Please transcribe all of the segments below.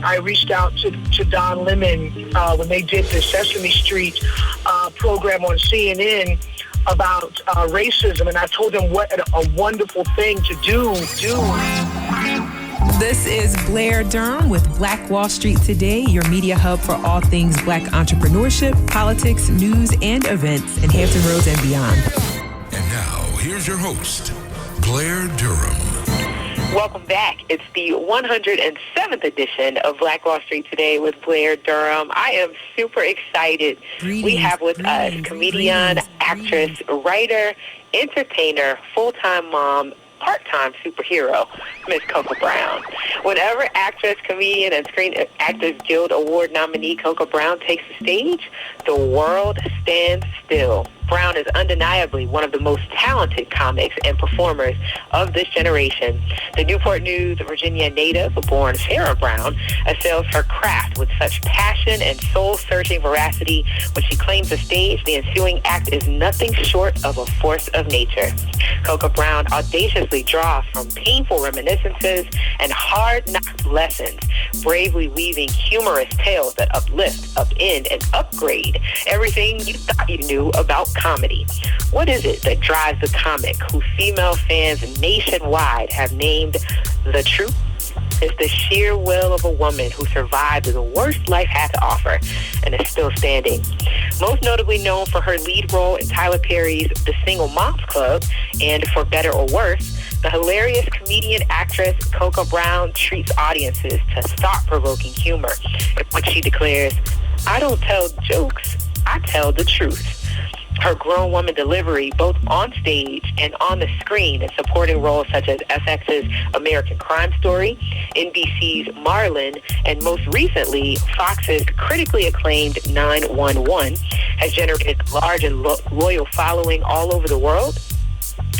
I reached out to Don Lemon when they did the Sesame Street program on CNN about racism, and I told him what a wonderful thing to do. This is Blair Durham with Black Wall Street Today, your media hub for all things Black entrepreneurship, politics, news, and events in Hampton Roads and beyond. And now, here's your host, Blair Durham. Welcome back. It's the 107th edition of Black Wall Street Today with Blair Durham. I am super excited. We have with us comedian, actress, writer, entertainer, full-time mom, part-time superhero, Miss Coco Brown. Whenever actress, comedian, and Screen Actors Guild Award nominee Coco Brown takes the stage, the world stands still. Brown is undeniably one of the most talented comics and performers of this generation. The Newport News, Virginia native, born Sarah Brown, assails her craft with such passion and soul-searching veracity. When she claims the stage, the ensuing act is nothing short of a force of nature. Coco Brown audaciously draws from painful reminiscences and hard-knock lessons, bravely weaving humorous tales that uplift, upend, and upgrade everything you thought you knew about comedy. What is it that drives the comic who female fans nationwide have named the truth? It's the sheer will of a woman who survived the worst life had to offer and is still standing. Most notably known for her lead role in Tyler Perry's The Single Moms Club and For Better or Worse, the hilarious comedian actress Coco Brown treats audiences to thought-provoking humor, in which she declares, "I don't tell jokes, I tell the truth." Her grown woman delivery, both on stage and on the screen, in supporting roles such as FX's American Crime Story, NBC's Marlon, and most recently, Fox's critically acclaimed 911, has generated a large and loyal following all over the world,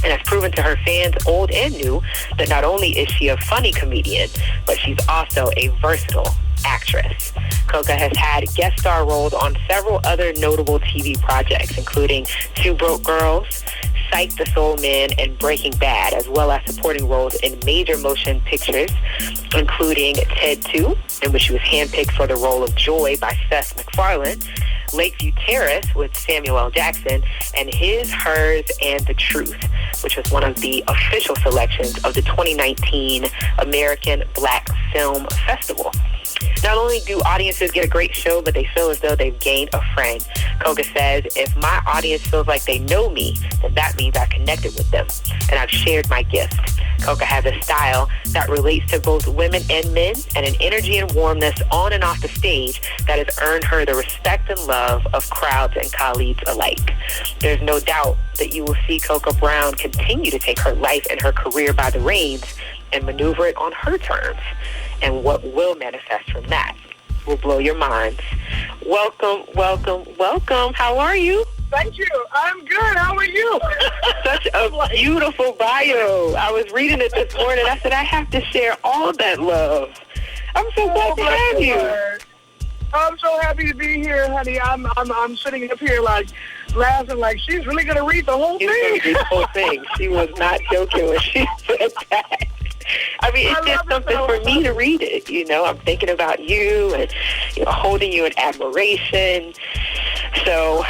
and has proven to her fans, old and new, that not only is she a funny comedian, but she's also a versatile actress. Coco has had guest star roles on several other notable TV projects, including Two Broke Girls, Psych the Soul Man, and Breaking Bad, as well as supporting roles in major motion pictures, including Ted 2, in which she was handpicked for the role of Joy by Seth MacFarlane, Lakeview Terrace with Samuel L. Jackson, and His, Hers, and the Truth, which was one of the official selections of the 2019 American Black Film Festival. Not only do audiences get a great show, but they feel as though they've gained a friend. Koga says, if my audience feels like they know me, then that means I connected with them, and I've shared my gift. Koga has a style that relates to both women and men, and an energy and warmness on and off the stage that has earned her the respect and love of crowds and colleagues alike. There's no doubt that you will see Coco Brown continue to take her life and her career by the reins and maneuver it on her terms. And what will manifest from that will blow your minds. Welcome, welcome, welcome. How are you? Thank you. I'm good. How are you? Such a beautiful bio. I was reading it this morning. I said, I have to share all that love. I'm so glad to have you. I'm so happy to be here, honey. I'm sitting up here like laughing like she's really going to read the whole thing. She's going to read the whole thing. She was not joking when she said that. I mean, it's just something for me to read it, you know. I'm thinking about you and, you know, holding you in admiration. So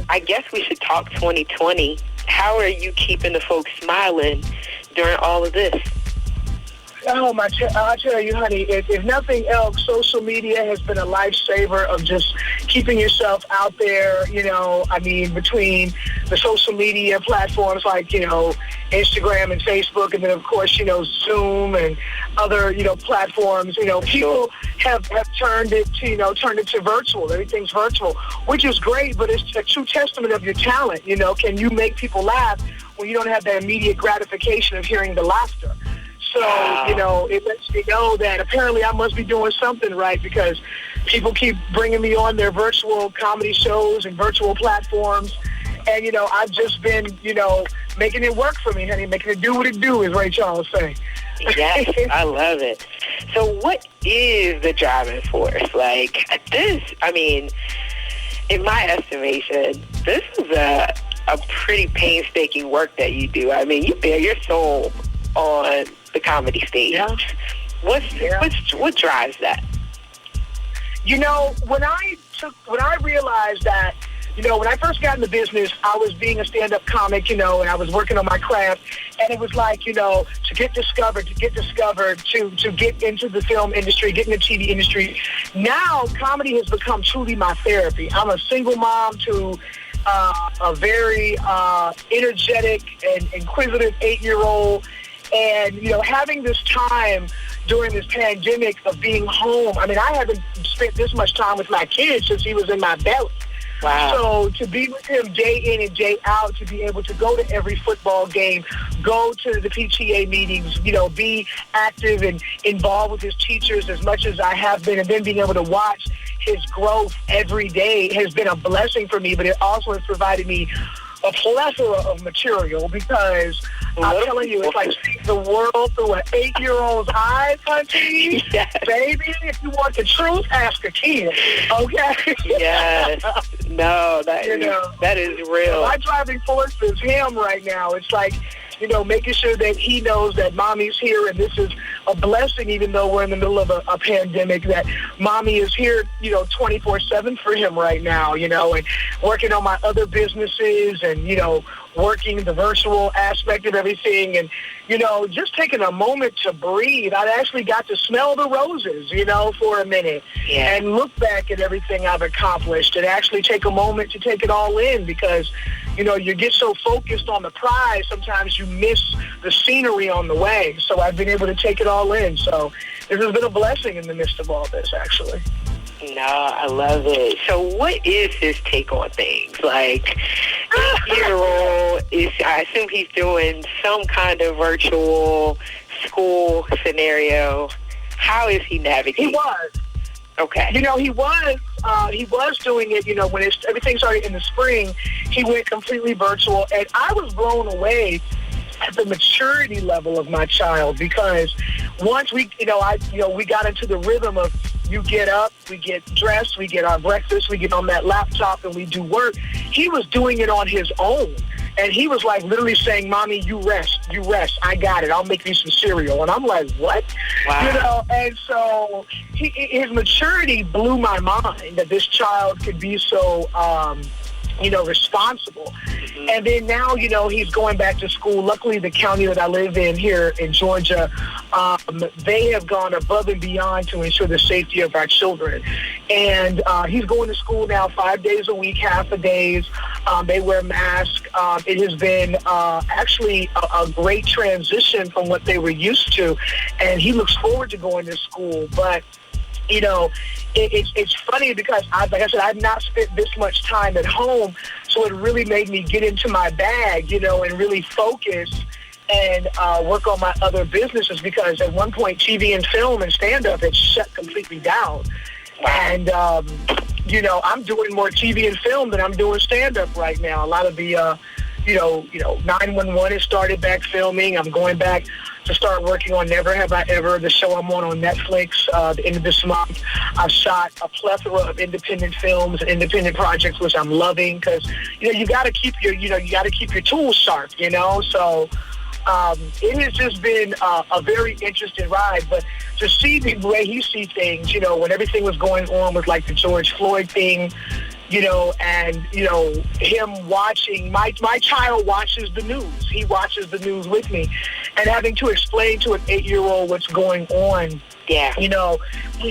I guess we should talk 2020. How are you keeping the folks smiling during all of this? Oh, I'll tell you, honey, if nothing else, social media has been a lifesaver of just keeping yourself out there, you know. I mean, between the social media platforms like, you know, Instagram and Facebook, and then, of course, you know, Zoom and other, you know, platforms, you know, people have turned it to virtual. Everything's virtual, which is great, but it's a true testament of your talent. You know, can you make people laugh when you don't have that immediate gratification of hearing the laughter? So, you know, it lets me know that apparently I must be doing something right, because people keep bringing me on their virtual comedy shows and virtual platforms. And, you know, I've just been, you know, making it work for me, honey, making it do what it do, as Ray Charles say. Yes, I love it. So what is the driving force? Like, this, I mean, in my estimation, this is a pretty painstaking work that you do. I mean, you bear your soul on the comedy stage. Yeah. What drives that? You know, when I realized that, you know, when I first got in the business, I was being a stand-up comic, you know, and I was working on my craft, and it was like, you know, to get discovered, to get into the film industry, get in the TV industry. Now, comedy has become truly my therapy. I'm a single mom to a very energetic and inquisitive 8-year-old, and, you know, having this time during this pandemic of being home. I mean, I haven't spent this much time with my kids since he was in my belly. Wow. So to be with him day in and day out, to be able to go to every football game, go to the PTA meetings, you know, be active and involved with his teachers as much as I have been, and then being able to watch his growth every day has been a blessing for me, but it also has provided me a plethora of material, because I'm telling you, it's like seeing the world through an 8-year-old's eyes, hunty. Yes. Baby, if you want the truth, ask a kid, okay? Yes. No, that is real. My driving force is him right now. It's like, you know, making sure that he knows that mommy's here, and this is a blessing, even though we're in the middle of a pandemic, that mommy is here, you know, 24/7 for him right now, you know, and working on my other businesses and, you know, working the virtual aspect of everything, and, you know, just taking a moment to breathe. I actually got to smell the roses, you know, for a minute, and look back at everything I've accomplished, and actually take a moment to take it all in, because, you know, you get so focused on the prize, sometimes you miss the scenery on the way. So I've been able to take it all in. So this has been a blessing in the midst of all this, actually. No, I love it. So what is his take on things? Like, 8-year-old, I assume he's doing some kind of virtual school scenario. How is he navigating? He was. Okay. You know, he was doing it, you know, when everything started in the spring, he went completely virtual, and I was blown away at the maturity level of my child, because once we got into the rhythm of, you get up, we get dressed, we get our breakfast, we get on that laptop, and we do work. He was doing it on his own. And he was like literally saying, Mommy, you rest, I got it, I'll make you some cereal. And I'm like, what? Wow. You know, and so his maturity blew my mind, that this child could be so, you know, responsible. Mm-hmm. And then now, you know, he's going back to school. Luckily, the county that I live in here in Georgia, they have gone above and beyond to ensure the safety of our children. And he's going to school now 5 days a week, half a days. They wear masks. It has been actually a great transition from what they were used to. And he looks forward to going to school. But, you know, it's funny because, like I said, I've not spent this much time at home, so it really made me get into my bag, you know, and really focus and work on my other businesses, because at one point TV and film and stand-up had shut completely down. And, you know, I'm doing more TV and film than I'm doing stand-up right now. A lot of the, 911 has started back filming. I'm going back to start working on Never Have I Ever, the show I'm on Netflix, the end of this month. I've shot a plethora of independent films and independent projects, which I'm loving, because, you know, you got to keep your tools sharp, you know. So it has just been a very interesting ride. But to see the way he sees things, you know, when everything was going on with like the George Floyd thing, you know, and, you know, him watching, my child watches the news. He watches the news with me. And having to explain to an 8-year-old what's going on, you know,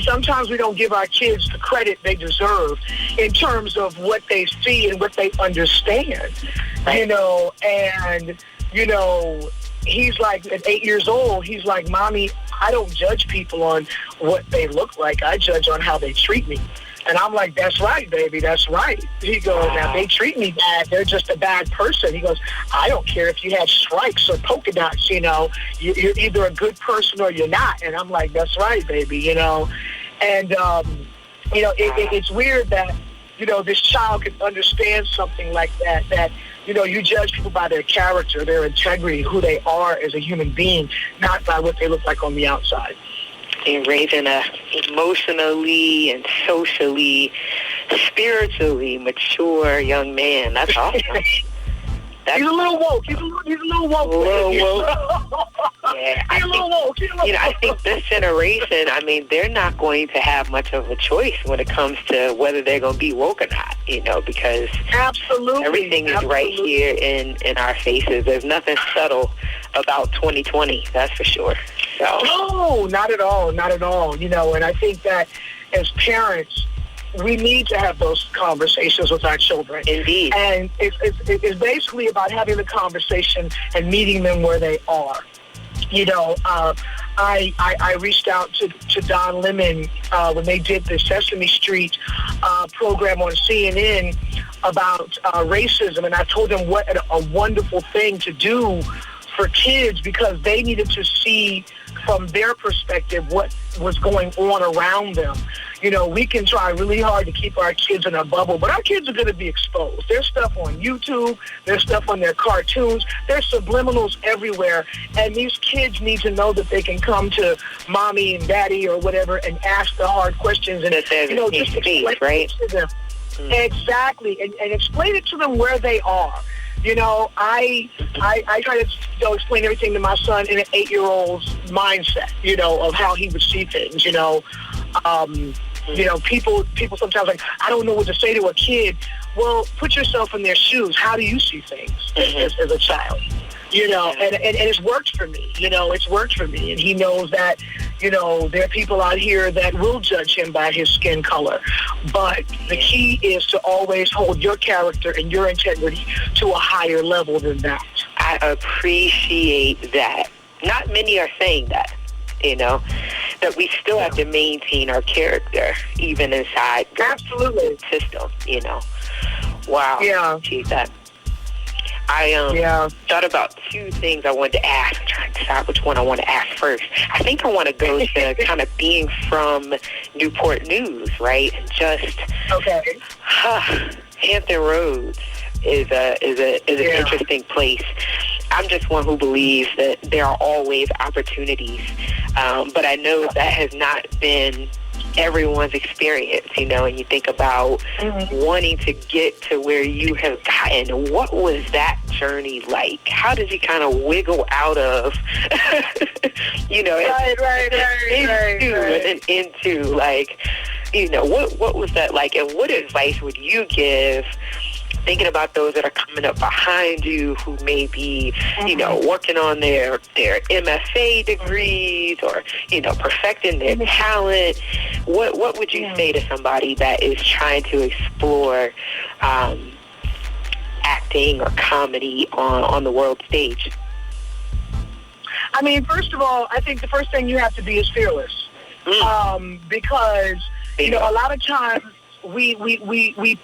sometimes we don't give our kids the credit they deserve in terms of what they see and what they understand, you know, and, you know, he's like, at 8 years old, he's like, Mommy, I don't judge people on what they look like. I judge on how they treat me. And I'm like, that's right, baby, that's right. He goes, now, they treat me bad. They're just a bad person. He goes, I don't care if you have stripes or polka dots, you know. You're either a good person or you're not. And I'm like, that's right, baby, you know. And, you know, it's weird that, you know, this child can understand something like that, you know, you judge people by their character, their integrity, who they are as a human being, not by what they look like on the outside. And raising a emotionally and socially, spiritually mature young man. That's awesome. He's a little woke. He's a little woke. A little woke. Yeah, I think this generation, I mean, they're not going to have much of a choice when it comes to whether they're going to be woke or not, because everything is right here in our faces. There's nothing subtle about 2020, that's for sure. So. No, not at all, not at all. And I think that as parents, we need to have those conversations with our children. Indeed. And it's basically about having the conversation and meeting them where they are. I reached out to Don Lemon when they did the Sesame Street program on CNN about racism, and I told them what a wonderful thing to do for kids, because they needed to see from their perspective what was going on around them. We can try really hard to keep our kids in a bubble, but our kids are going to be exposed. There's stuff on YouTube. There's stuff on their cartoons. There's subliminals everywhere, and these kids need to know that they can come to mommy and daddy or whatever and ask the hard questions and just explain it to them. Mm-hmm. Exactly, and explain it to them where they are. I try to explain everything to my son in an 8-year-old's mindset, of how he would see things, people sometimes I don't know what to say to a kid. Well, put yourself in their shoes. How do you see things as a child? And it's worked for me. It's worked for me. And he knows that, there are people out here that will judge him by his skin color. But the key is to always hold your character and your integrity to a higher level than that. I appreciate that. Not many are saying that, that we still have to maintain our character even inside the system, Wow. Yeah. Geez, that. I thought about two things I wanted to ask. I'm trying to decide which one I want to ask first. I think I want to go to kind of being from Newport News, right? And just Hampton Roads is an interesting place. I'm just one who believes that there are always opportunities, but I know that has not been everyone's experience, and you think about wanting to get to where you have gotten. What was that journey like? How did you kind of wiggle out of, into like, what was that like? And what advice would you give, thinking about those that are coming up behind you who may be, working on their MFA degrees or, perfecting their talent? What would you say to somebody that is trying to explore acting or comedy on the world stage? I mean, first of all, I think the first thing you have to be is fearless. Because, a lot of times, we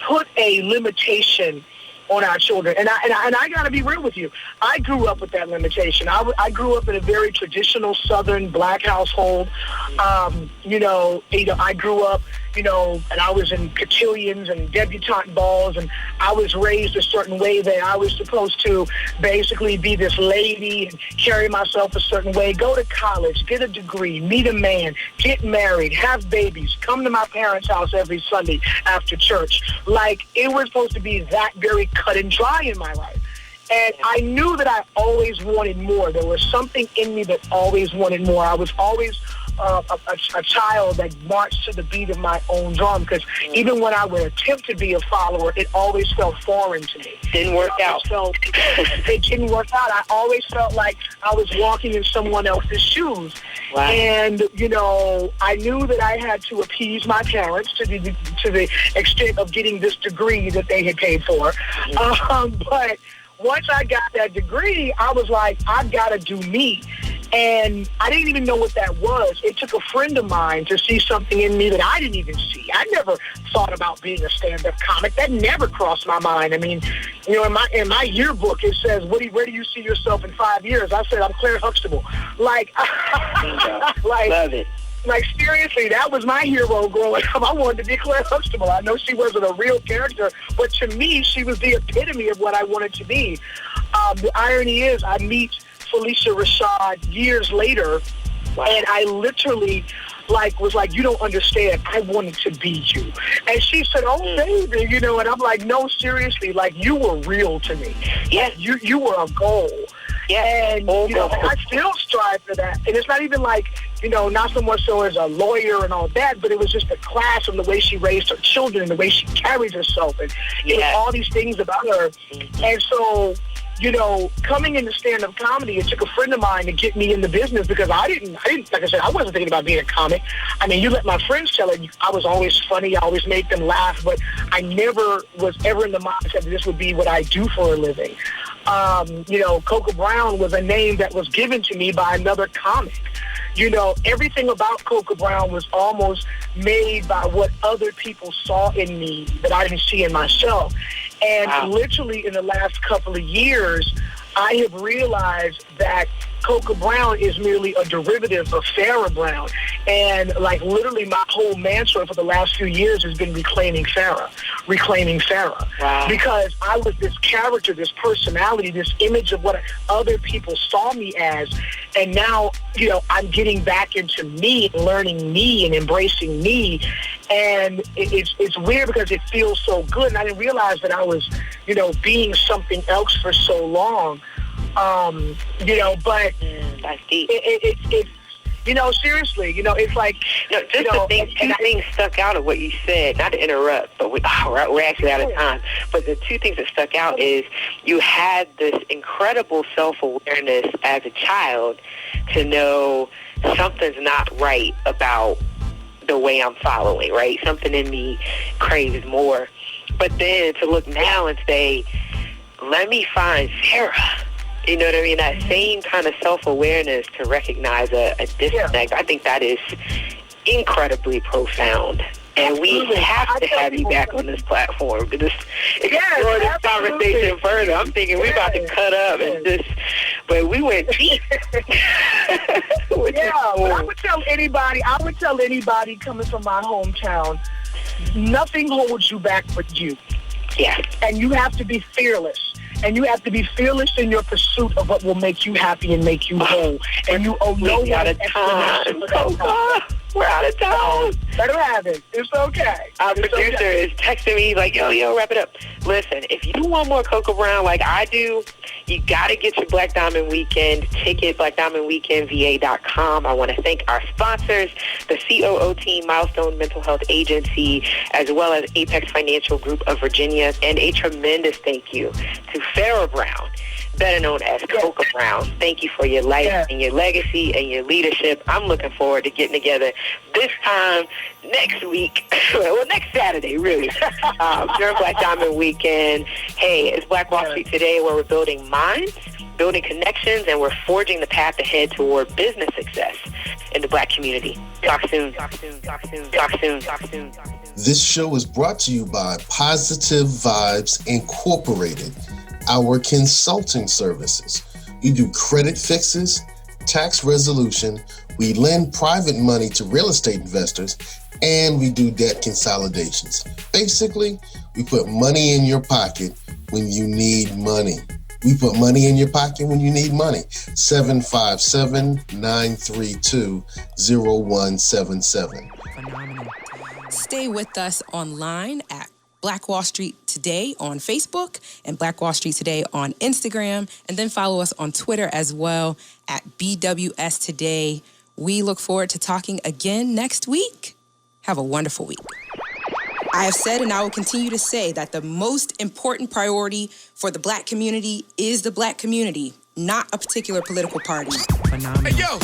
put a limitation on our children, and I got to be real with you. I grew up with that limitation. I grew up in a very traditional Southern Black household. I grew up, and I was in cotillions and debutante balls, and I was raised a certain way that I was supposed to basically be this lady and carry myself a certain way, go to college, get a degree, meet a man, get married, have babies, come to my parents' house every Sunday after church. Like, it was supposed to be that very cut and dry in my life. And I knew that I always wanted more. There was something in me that always wanted more. I was always a child that marched to the beat of my own drum, because even when I would attempt to be a follower, it always felt foreign to me. Didn't work out. It didn't work out. I always felt like I was walking in someone else's shoes. Wow. And, I knew that I had to appease my parents to the extent of getting this degree that they had paid for. But once I got that degree, I was like, I've got to do me. And I didn't even know what that was. It took a friend of mine to see something in me that I didn't even see. I never thought about being a stand-up comic. That never crossed my mind. I mean, in my yearbook, it says, where do you see yourself in 5 years? I said, I'm Claire Huxtable. Love it. Like, seriously, that was my hero growing up. I wanted to be Claire Huxtable. I know she wasn't a real character, but to me, she was the epitome of what I wanted to be. The irony is, I meet Felicia Rashad years later, and I literally was like, you don't understand, I wanted to be you. And she said, oh, baby, and I'm like, no, seriously, like, you were real to me. Yes. You were a goal. Yeah. And, I still strive for that. And it's not even like, not so much so as a lawyer and all that, but it was just the class and the way she raised her children and the way she carries herself. And it was all these things about her. Mm-hmm. And so, coming into stand-up comedy, it took a friend of mine to get me in the business because I didn't, like I said, I wasn't thinking about being a comic. I mean, you let my friends tell it, I was always funny, I always made them laugh, but I never was ever in the mindset that this would be what I do for a living. Coco Brown was a name that was given to me by another comic. Everything about Coco Brown was almost made by what other people saw in me that I didn't see in myself. And literally in the last couple of years, I have realized that Coco Brown is merely a derivative of Farrah Brown. And literally my whole mantra for the last few years has been reclaiming Farrah. Wow. Because I was this character, this personality, this image of what other people saw me as. And now, I'm getting back into me, learning me and embracing me. And it's weird because it feels so good. And I didn't realize that I was, being something else for so long. But that's deep. It's seriously, it's like... two things stuck out of what you said, not to interrupt, but we're actually out of time. But the two things that stuck out is you had this incredible self-awareness as a child to know something's not right about the way I'm following, right? Something in me craves more. But then to look now and say, let me find Sarah. You know what I mean? That same kind of self-awareness to recognize a disconnect. I think that is incredibly profound. And we have to have you back on this platform to just explore this conversation further. I'm thinking we're about to cut up and but we went deep. But I would tell anybody coming from my hometown, nothing holds you back but you. Yeah. And you have to be fearless. And you have to be fearless in your pursuit of what will make you happy and make you whole. And you owe no one an explanation for that. We're out of time. Let her have it. It's okay. Our producer is texting me like, yo, wrap it up. Listen, if you want more Coco Brown like I do, you got to get your Black Diamond Weekend ticket, blackdiamondweekendva.com. I want to thank our sponsors, the COO team, Milestone Mental Health Agency, as well as Apex Financial Group of Virginia, and a tremendous thank you to Farrah Brown, better known as Coco Brown. Thank you for your life and your legacy and your leadership. I'm looking forward to getting together this time next week. Well, next Saturday, really, during Black Diamond Weekend. Hey, it's Black Wall Street Today, where we're building minds, building connections, and we're forging the path ahead toward business success in the Black community. Talk soon. This show is brought to you by Positive Vibes Incorporated, our consulting services. We do credit fixes, tax resolution, we lend private money to real estate investors, and we do debt consolidations. Basically, we put money in your pocket when you need money. We put money in your pocket when you need money. 757-932-0177. Phenomenal. Stay with us online at Black Wall Street Today on Facebook and Black Wall Street Today on Instagram, and then follow us on Twitter as well at BWS Today. We look forward to talking again next week. Have a wonderful week. I have said and I will continue to say that the most important priority for the Black community is the Black community, not a particular political party. Phenomenal. Hey, yo,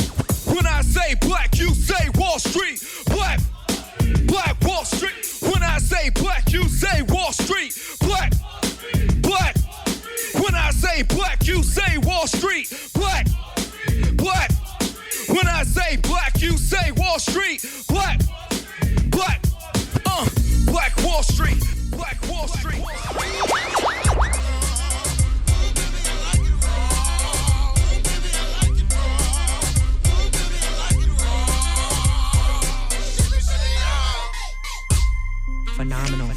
when I say Black, you say Wall Street. Black Wall Street. When I say Black, you say Wall Street. Black. When I say Black, you say Wall Street. Black. When I say Black, you say Wall Street. Black. Black Wall Street. Black Wall Street. Phenomenal.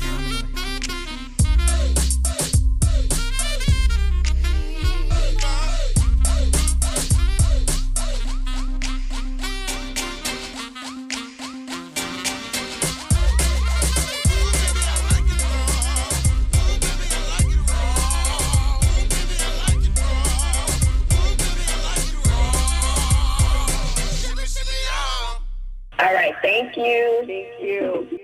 you. Thank you.